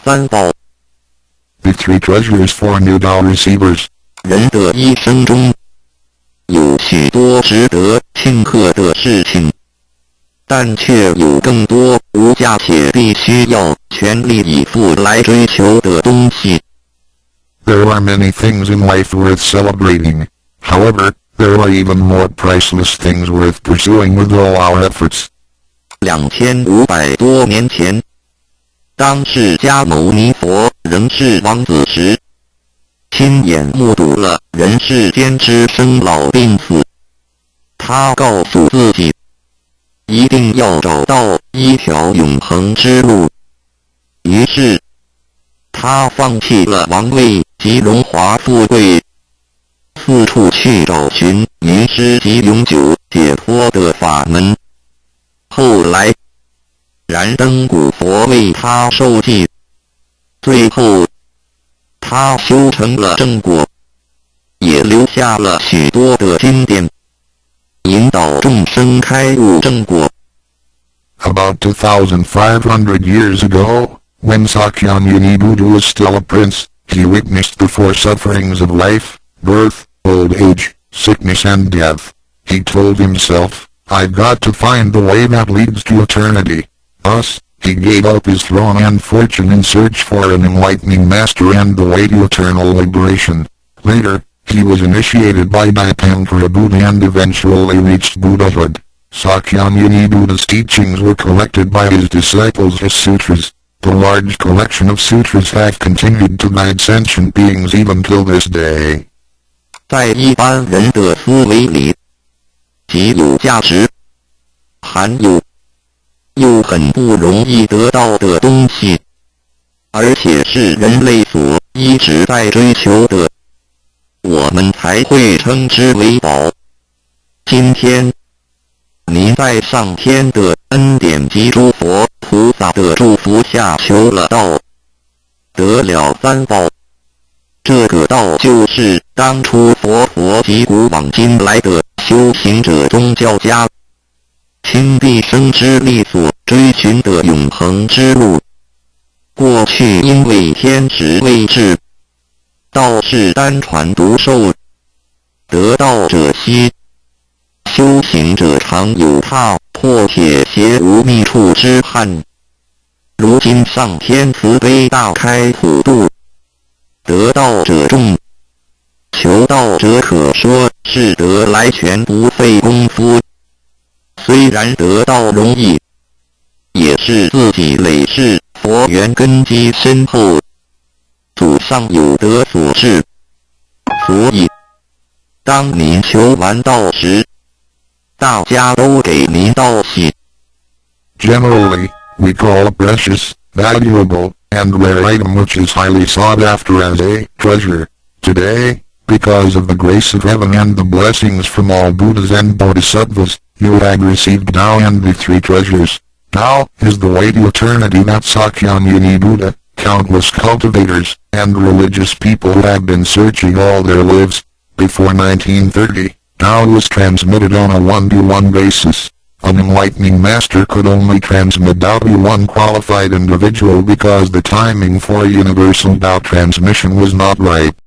三宝。The three treasures for new Tao receivers. 人的一生中，有许多值得庆贺的事情，但却有更多无价且必须要全力以赴来追求的东西。There are many things in life worth celebrating. However, there are even more priceless things worth pursuing with all our efforts. 2500多年前，当释迦牟尼佛仍是王子时，亲眼目睹了人世间之生老病死。他告诉自己，一定要找到一条永恒之路。于是，他放弃了王位及荣华富贵，四处去找寻迷失及永久解脱的法门。后来，燃灯古佛为他授记，最后，他修成了正果，也留下了许多的经典，引导众生开悟正果。About 2,500 years ago, when Sakyamuni Buddha was still a prince, he witnessed the four sufferings of life: birth, old age, sickness and death. He told himself, I've got to find the way that leads to eternity. Thus, he gave up his throne and fortune in search for an enlightening master and the way to eternal liberation. Later, he was initiated by Dipankara Buddha and eventually reached Buddhahood. Sakyamuni Buddha's teachings were collected by his disciples as sutras. The large collection of sutras have continued to guide sentient beings even till this day. 在一般人的思维里，极有价值、含有又很不容易得到的东西，而且是人类所一直在追求的，我们才会称之为宝。今天，您在上天的恩典及诸佛菩萨的祝福下求了道，得了三宝。这个道就是当初佛及古往今来的修行者宗教家倾毕生之力所追寻的永恒之路。过去因为天时未至，道是单传独授，得道者稀，修行者常有踏破铁鞋无觅处之憾。如今上天慈悲大开普渡，得道者众，求道者可说是得来全不费功夫。虽然得道容易，也是自己累世佛缘根基深厚，祖上有德所致。所以，当您求完道时，大家都给您道喜。Generally, we call a precious, valuable, and rare item which is highly sought after as a treasure. Today, because of the grace of heaven and the blessings from all Buddhas and Bodhisattvas, you have received Tao and the three treasures. Tao is the way to eternity that Sakyamuni Buddha, countless cultivators, and religious people have been searching all their lives. Before 1930, Tao was transmitted on a one-to-one basis. An enlightening master could only transmit Tao to one qualified individual because the timing for universal Tao transmission was not right.